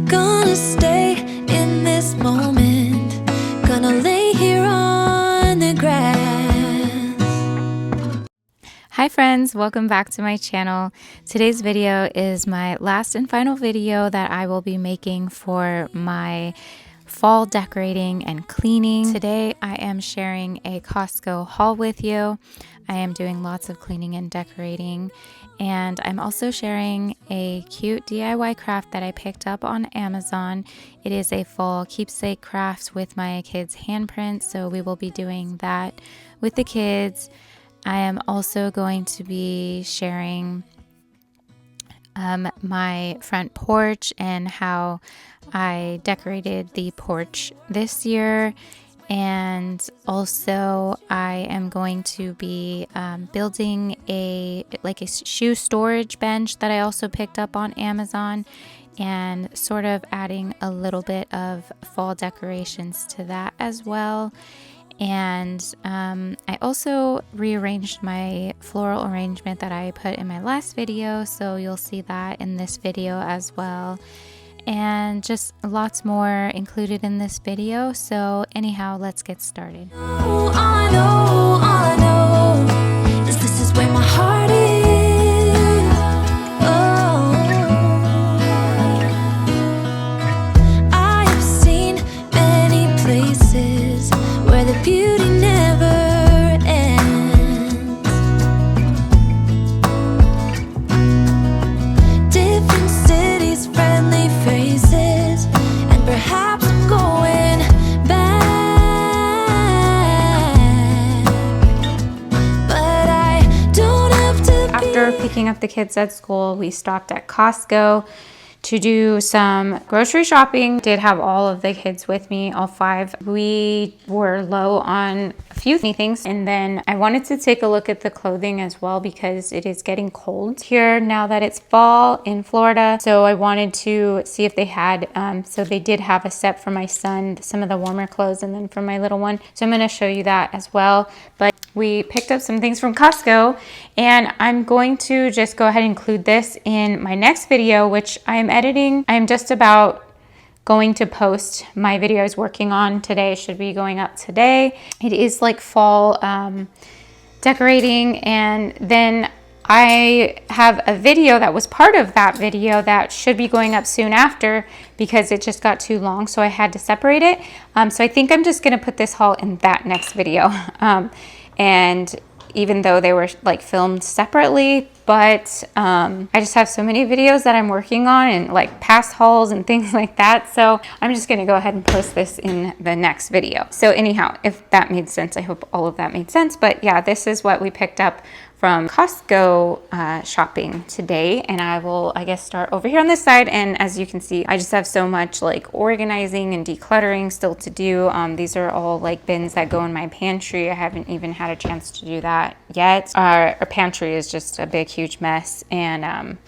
Gonna stay in this moment, gonna lay here on the grass. Hi friends, welcome back to my channel. Today's video is my last and final video that I will be making for my fall decorating and cleaning. Today I am sharing a Costco haul with you. I am doing lots of cleaning and decorating, and I'm also sharing a cute DIY craft that I picked up on Amazon. It is a fall keepsake craft with my kids' handprints, so we will be doing that with the kids. I am also going to be sharing my front porch and how I decorated the porch this year. And also I am going to be building a shoe storage bench that I also picked up on Amazon, and sort of adding a little bit of fall decorations to that as well. And I also rearranged my floral arrangement that I put in my last video, so you'll see that in this video as well. And just lots more included in this video. So anyhow, let's get started. All I know is this is where my heart is. Oh, I have seen many places where the beauty never ends. Different cities, friendly faces, and perhaps I'm going back. But I don't have to After picking up the kids at school, we stopped at Costco to do some grocery shopping. Did have all of the kids with me, all 5. We were low on a few things, and then I wanted to take a look at the clothing as well because it is getting cold here now that it's fall in Florida. So I wanted to see if they had, so they did have a set for my son, some of the warmer clothes, and then for my little one. So I'm gonna show you that as well. But we picked up some things from Costco, and I'm going to just go ahead and include this in my next video, which I'm editing. I'm just about going to post my video I was working on today. It should be going up today. It is like fall decorating, and then I have a video that was part of that video that should be going up soon after because it just got too long, so I had to separate it. So I think I'm just gonna put this haul in that next video. And even though they were like filmed separately, but I just have so many videos that I'm working on and like past hauls and things like that. So I'm just gonna go ahead and post this in the next video. So anyhow, if that made sense, I hope all of that made sense. But yeah, this is what we picked up from Costco shopping today, and I will, I guess, start over here on this side. And as you can see, I just have so much like organizing and decluttering still to do. These are all like bins that go in my pantry. I haven't even had a chance to do that yet. Our pantry is just a big, huge mess, and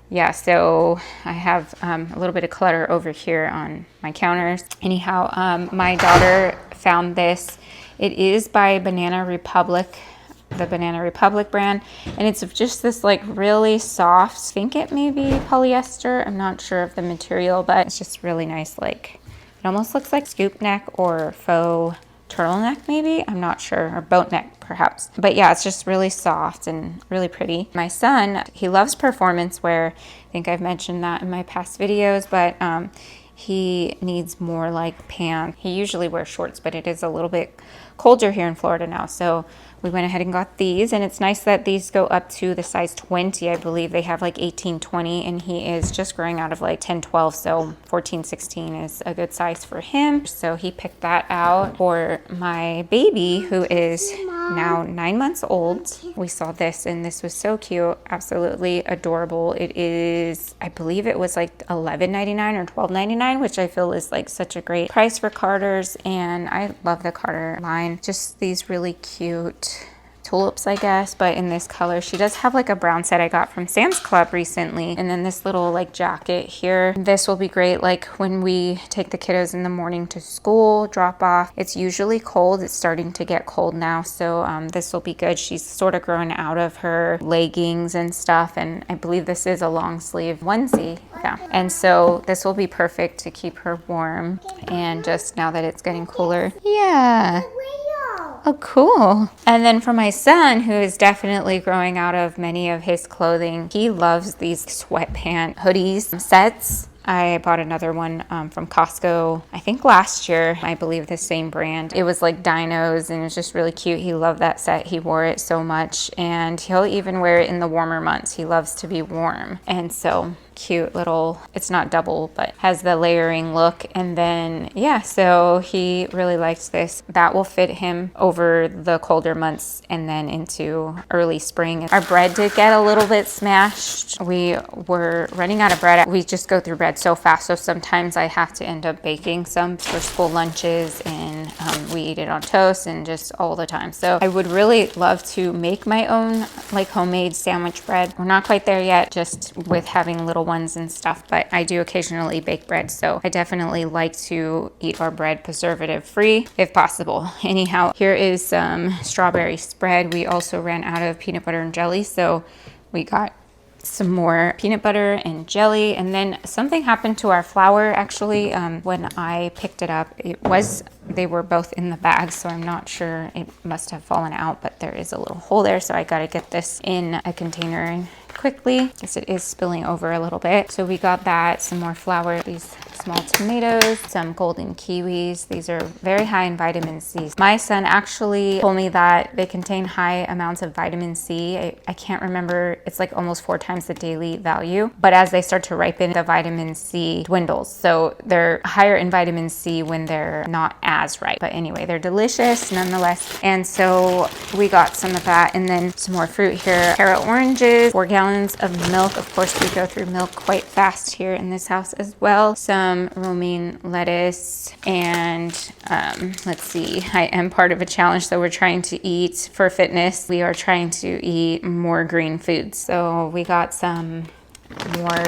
yeah, so I have a little bit of clutter over here on my counters. Anyhow, my daughter found this. It is by Banana Republic, the Banana Republic brand, and it's just this like really soft, I think it may be polyester, I'm not sure of the material, but it's just really nice. Like it almost looks like scoop neck or faux turtleneck maybe, I'm not sure, or boat neck perhaps. But yeah, it's just really soft and really pretty. My son, he loves performance wear. I think I've mentioned that in my past videos, but he needs more like pants. He usually wears shorts, but it is a little bit colder here in Florida now, so we went ahead and got these, and it's nice that these go up to the size 20. I believe they have like 18, 20, and he is just growing out of like 10, 12, so 14, 16 is a good size for him. So he picked that out. For my baby, who is now 9 months old, we saw this, and this was so cute, absolutely adorable. It is, I believe it was like $11.99 or $12.99, which I feel is like such a great price for Carters, and I love the Carter line. Just these really cute tulips, I guess, but in this color. She does have like a brown set I got from Sam's Club recently, and then this little like jacket here. This will be great like when we take the kiddos in the morning to school, drop off. It's usually cold. It's starting to get cold now, so this will be good. She's sort of growing out of her leggings and stuff, and I believe this is a long sleeve onesie. Yeah, and so this will be perfect to keep her warm, and just now that it's getting cooler. Yeah. Oh, cool. And then for my son, who is definitely growing out of many of his clothing, he loves these sweatpant hoodies sets. I bought another one from Costco, I think last year, I believe the same brand. It was like dinos and it was just really cute. He loved that set. He wore it so much, and he'll even wear it in the warmer months. He loves to be warm. And so cute little, it's not double, but has the layering look. And then, yeah, so he really liked this. That will fit him over the colder months and then into early spring. Our bread did get a little bit smashed. We were running out of bread. We just go through bread so fast, so sometimes I have to end up baking some for school lunches, and we eat it on toast and just all the time. So I would really love to make my own like homemade sandwich bread. We're not quite there yet, just with having little ones and stuff, but I do occasionally bake bread, so I definitely like to eat our bread preservative free if possible. Anyhow, here is some strawberry spread. We also ran out of peanut butter and jelly, so we got some more peanut butter and jelly. And then something happened to our flour actually when I picked it up. They were both in the bag, so I'm not sure, it must have fallen out, but there is a little hole there, so I got to get this in a container quickly because it is spilling over a little bit. So we got that, some more flour, these small tomatoes, some golden kiwis. These are very high in vitamin C. My son actually told me that they contain high amounts of vitamin C. I can't remember, it's like almost 4 times the daily value, but as they start to ripen, the vitamin C dwindles. So they're higher in vitamin C when they're not as ripe. But anyway, they're delicious nonetheless. And so we got some of that, and then some more fruit here. Carrot oranges, 4 gallons of milk. Of course, we go through milk quite fast here in this house as well. Some romaine lettuce, and let's see, I am part of a challenge, so we're trying to eat for fitness. We are trying to eat more green foods. So we got some more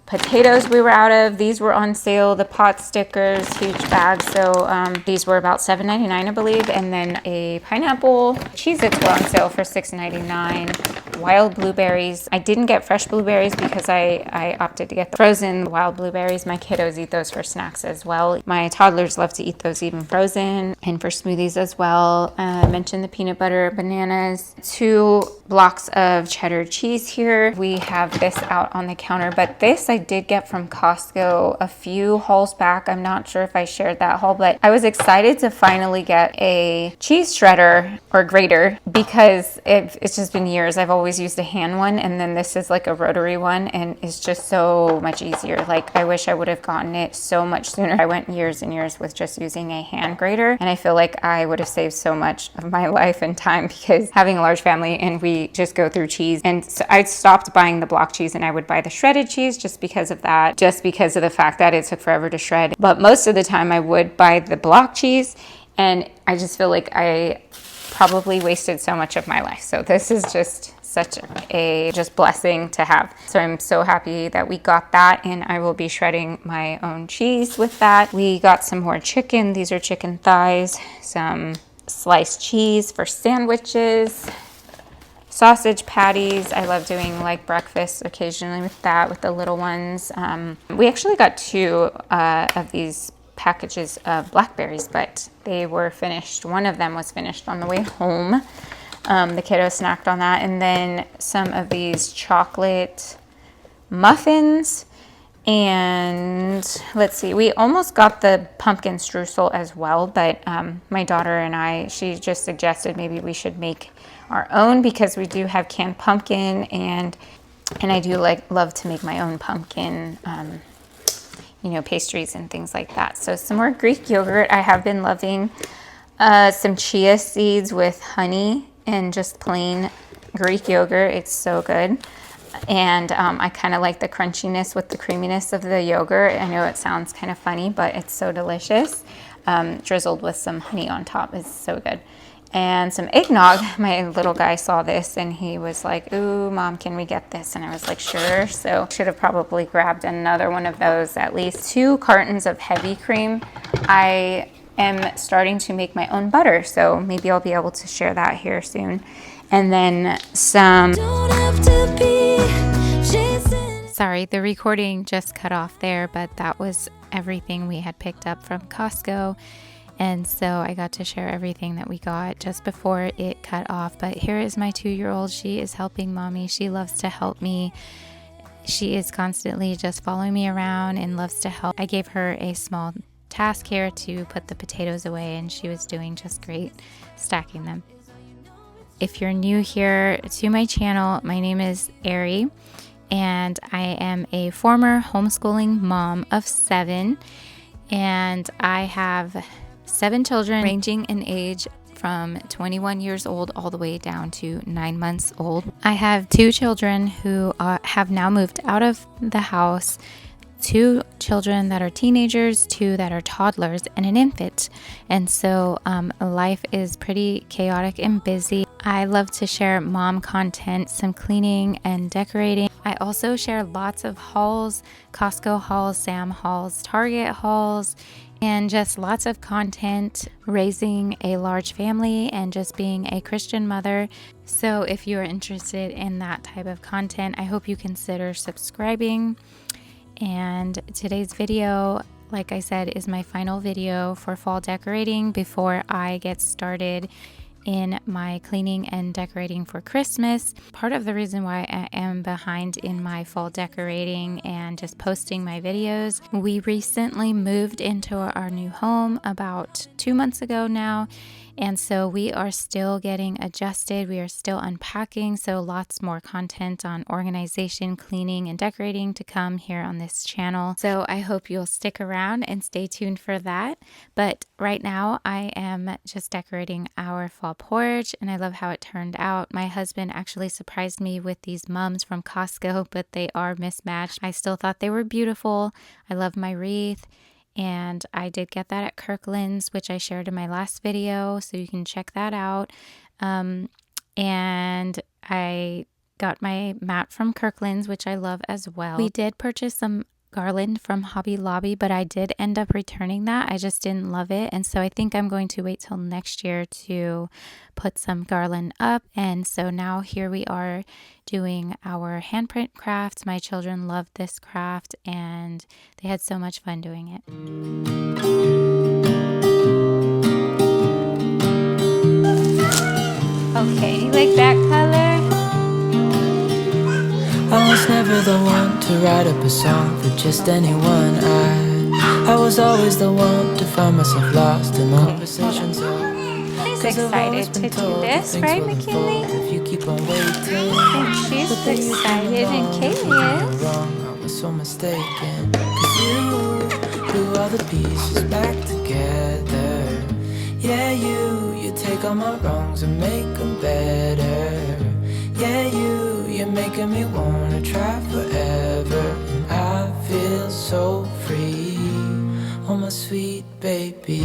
potatoes we were out of. These were on sale, the pot stickers, huge bags. So these were about $7.99, I believe. And then a pineapple. Cheez-Its were on sale for $6.99. Wild blueberries. I didn't get fresh blueberries because I opted to get the frozen wild blueberries. My kiddos eat those for snacks as well. My toddlers love to eat those even frozen, and for smoothies as well. I mentioned the peanut butter, bananas, 2 blocks of cheddar cheese here. We have this out on the counter, but this I did get from Costco a few hauls back. I'm not sure if I shared that haul, but I was excited to finally get a cheese shredder or grater because it's just been years. I've always used a hand one, and then this is like a rotary one, and it's just so much easier. Like, I wish I would have gotten it so much sooner. I went years and years with just using a hand grater, and I feel like I would have saved so much of my life and time because having a large family and we just go through cheese. And so I stopped buying the block cheese and I would buy the shredded cheese just because of that, just because of the fact that it took forever to shred. But most of the time I would buy the block cheese, and I just feel like I probably wasted so much of my life. So this is just such a blessing to have. So I'm so happy that we got that, and I will be shredding my own cheese with that. We got some more chicken. These are chicken thighs, some sliced cheese for sandwiches, sausage patties. I love doing like breakfast occasionally with that, with the little ones. We actually got 2 of these packages of blackberries, but they were finished. One of them was finished on the way home. The kiddo snacked on that. And then some of these chocolate muffins. And let's see, we almost got the pumpkin streusel as well, but my daughter and she just suggested maybe we should make our own because we do have canned pumpkin, and I do love to make my own pumpkin pastries and things like that. So some more Greek yogurt. I have been loving some chia seeds with honey and just plain Greek yogurt. It's so good. And I kind of like the crunchiness with the creaminess of the yogurt. I know it sounds kind of funny, but it's so delicious. Drizzled with some honey on top is so good. and some eggnog. My little guy saw this and he was like, ooh, Mom, can we get this? And I was like, sure. So should have probably grabbed another one of those, at least 2 cartons of heavy cream. I am starting to make my own butter, so maybe I'll be able to share that here soon. And then some... Sorry, the recording just cut off there, but that was everything we had picked up from Costco. And so I got to share everything that we got just before it cut off. But here is my 2-year-old. She is helping Mommy. She loves to help me. She is constantly just following me around and loves to help. I gave her a small task here to put the potatoes away, and she was doing just great stacking them. If you're new here to my channel, my name is Ari, and I am a former homeschooling mom of 7, and I have 7 children ranging in age from 21 years old all the way down to 9 months old. I have 2 children who have now moved out of the house, 2 children that are teenagers, 2 that are toddlers, and an infant. And so life is pretty chaotic and busy. I love to share mom content, some cleaning and decorating. I also share lots of hauls, Costco hauls, Sam hauls, Target hauls, and just lots of content, raising a large family and just being a Christian mother. So if you're interested in that type of content, I hope you consider subscribing. And today's video, like I said, is my final video for fall decorating before I get started in my cleaning and decorating for Christmas. Part of the reason why I am behind in my fall decorating and just posting my videos, we recently moved into our new home about 2 months ago now, and so we are still getting adjusted. We are still unpacking, so lots more content on organization, cleaning, and decorating to come here on this channel. So I hope you'll stick around and stay tuned for that. But right now I am just decorating our fall porch, and I love how it turned out. My husband actually surprised me with these mums from Costco, but they are mismatched. I still thought they were beautiful. I love my wreath. And I did get that at Kirkland's, which I shared in my last video, so you can check that out. And I got my mat from Kirkland's, which I love as well. We did purchase some garland from Hobby Lobby, but I did end up returning that. I just didn't love it, and so I think I'm going to wait till next year to put some garland up. And so now here we are doing our handprint craft. My children loved this craft and they had so much fun doing it. Okay, you like that color? I was never the one to write up a song for just anyone. I was always the one to find myself lost in conversations. She's excited to do this, right, McKinley? If you keep on waiting, I think she's excited, and Kaylee is. I was so mistaken, 'cause you glue all the pieces back together. Yeah, you take all my wrongs and make them better. Yeah, you're making me wanna try forever, and I feel so free, oh my sweet baby.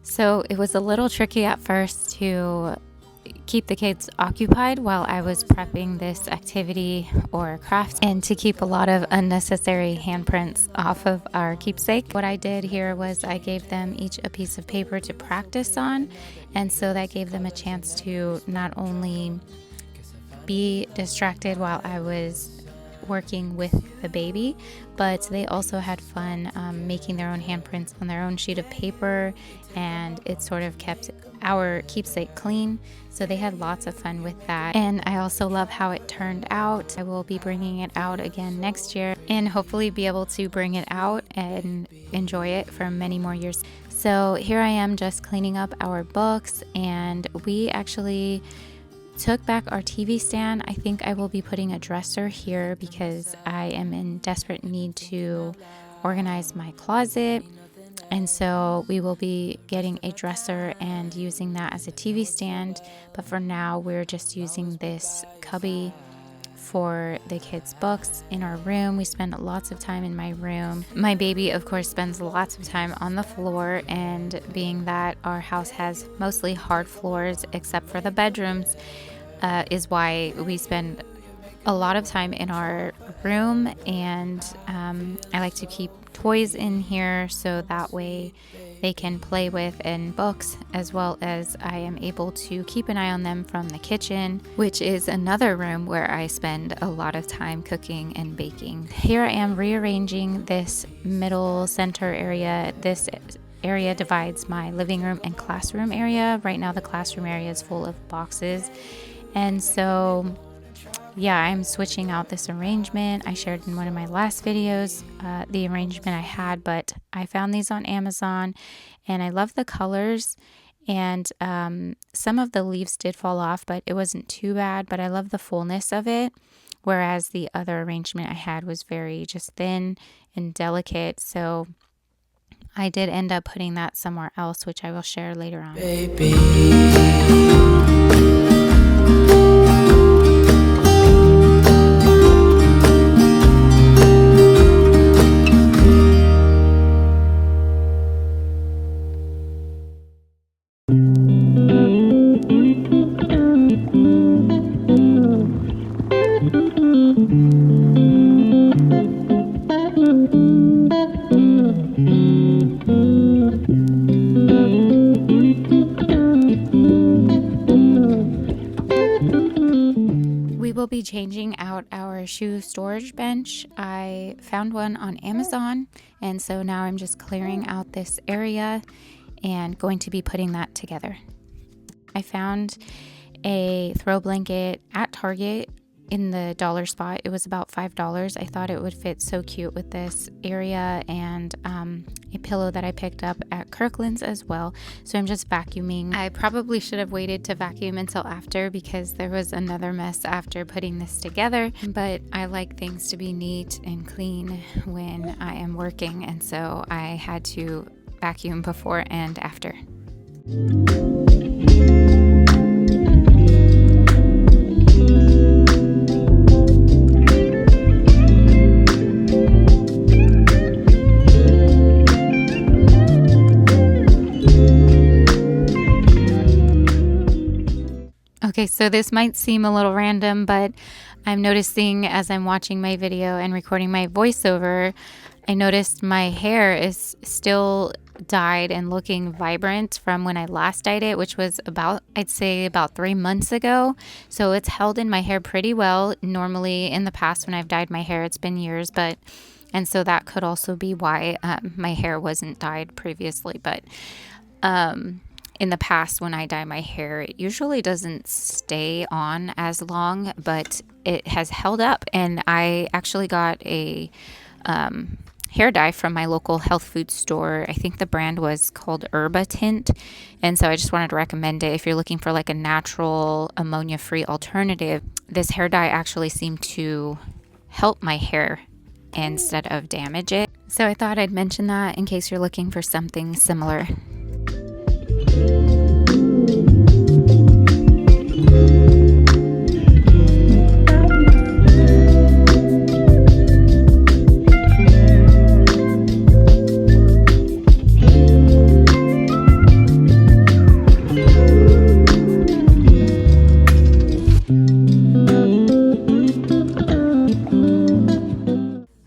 So it was a little tricky at first to keep the kids occupied while I was prepping this activity or craft, and to keep a lot of unnecessary handprints off of our keepsake. What I did here was I gave them each a piece of paper to practice on, and so that gave them a chance to not only be distracted while I was working with the baby, but they also had fun making their own handprints on their own sheet of paper, and it sort of kept our keepsake clean, so they had lots of fun with that. And I also love how it turned out. I will be bringing it out again next year and hopefully be able to bring it out and enjoy it for many more years. So here I am just cleaning up our books, and we actually took back our TV stand. I think I will be putting a dresser here because I am in desperate need to organize my closet, and so we will be getting a dresser and using that as a TV stand. But for now we're just using this cubby for the kids' books in our room. We spend lots of time in my room. My baby, of course, spends lots of time on the floor, and being that our house has mostly hard floors except for the bedrooms, is why we spend a lot of time in our room. And I like to keep toys in here so that way they can play with, and books, as well as I am able to keep an eye on them from the kitchen, which is another room where I spend a lot of time cooking and baking. Here I am rearranging this middle center area. This area divides my living room and classroom area. Right now the classroom area is full of boxes, and so yeah, I'm switching out this arrangement. I shared in one of my last videos the arrangement I had, but I found these on Amazon and I love the colors, and some of the leaves did fall off, but it wasn't too bad. But I love the fullness of it, whereas the other arrangement I had was very just thin and delicate. So I did end up putting that somewhere else, which I will share later on. Baby. We will be changing out our shoe storage bench. I found one on Amazon, and so now I'm just clearing out this area and going to be putting that together. I found a throw blanket at Target in the dollar spot. It was about $5. I thought it would fit so cute with this area, and a pillow that I picked up at Kirkland's as well. So I'm just vacuuming. I probably should have waited to vacuum until after, because there was another mess after putting this together, but I like things to be neat and clean when I am working, and so I had to vacuum before and after. Okay, so this might seem a little random, but I'm noticing as I'm watching my video and recording my voiceover, I noticed my hair is still dyed and looking vibrant from when I last dyed it, which was I'd say about 3 months ago. So it's held in my hair pretty well. Normally in the past when I've dyed my hair, it's been years, and so that could also be why my hair wasn't dyed previously. But in the past, when I dye my hair, it usually doesn't stay on as long, but it has held up. And I actually got a hair dye from my local health food store. I think the brand was called Herba Tint. And so I just wanted to recommend it if you're looking for like a natural ammonia-free alternative. This hair dye actually seemed to help my hair instead of damage it. So I thought I'd mention that in case you're looking for something similar.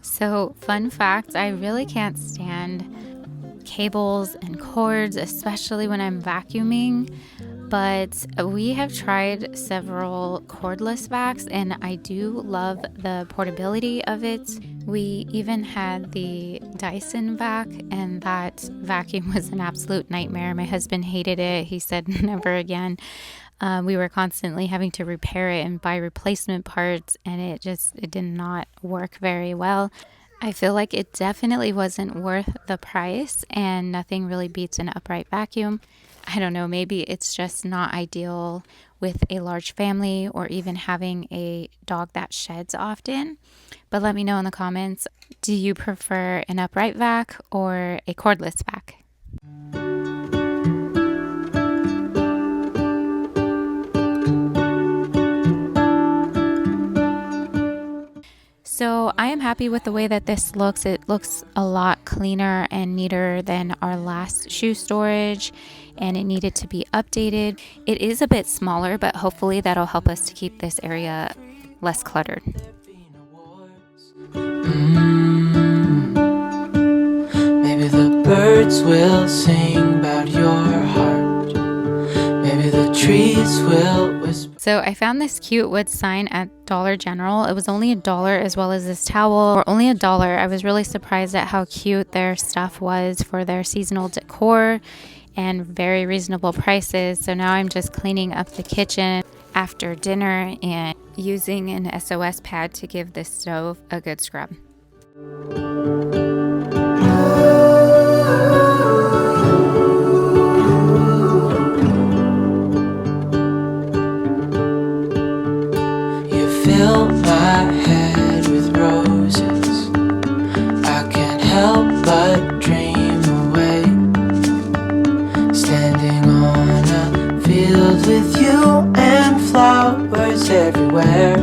So, fun fact, I really can't stand cables and cords, especially when I'm vacuuming, but we have tried several cordless vacs and I do love the portability of it. We even had the Dyson vac, and that vacuum was an absolute nightmare. My husband hated it. He said never again. We were constantly having to repair it and buy replacement parts, and it did not work very well. I feel like it definitely wasn't worth the price, and nothing really beats an upright vacuum. I don't know, maybe it's just not ideal with a large family or even having a dog that sheds often. But let me know in the comments, do you prefer an upright vac or a cordless vac? So I am happy with the way that this looks. It looks a lot cleaner and neater than our last shoe storage, and it needed to be updated. It is a bit smaller, but hopefully that'll help us to keep this area less cluttered. Maybe the birds will sing about your heart. Maybe the trees will whisper. So I found this cute wood sign at Dollar General. It was only $1, as well as this towel for only $1. I was really surprised at how cute their stuff was for their seasonal decor and very reasonable prices. So now I'm just cleaning up the kitchen after dinner and using an SOS pad to give this stove a good scrub. Fill my head with roses. I can't help but dream away, standing on a field with you and flowers everywhere.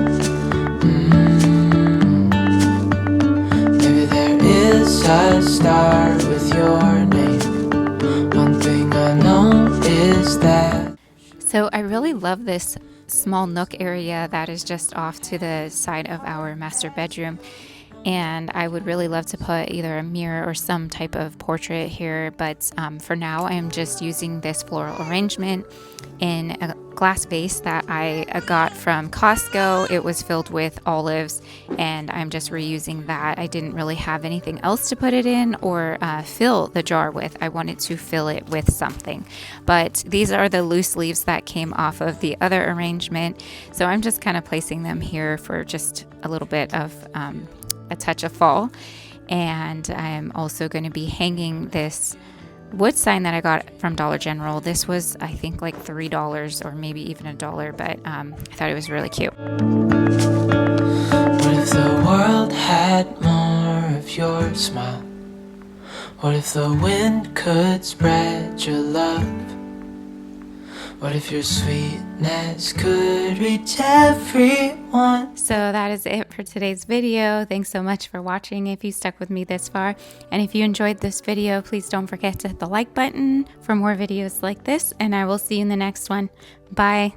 Maybe there is a star with your name. One thing I know is that. So I really love this small nook area that is just off to the side of our master bedroom, and I would really love to put either a mirror or some type of portrait here, but for now I'm just using this floral arrangement in a glass vase that I got from Costco. It was filled with olives, and I'm just reusing that. I didn't really have anything else to put it in or fill the jar with. I wanted to fill it with something, but these are the loose leaves that came off of the other arrangement, so I'm just kind of placing them here for just a little bit of a touch of fall. And I'm also going to be hanging this wood sign that I got from Dollar General. This was, I think, like $3 or maybe even $1, but I thought it was really cute. What if the world had more of your smile? What if the wind could spread your love? What if your sweetness could reach everyone? So that is it for today's video. Thanks so much for watching if you stuck with me this far. And if you enjoyed this video, please don't forget to hit the like button for more videos like this, and I will see you in the next one. Bye.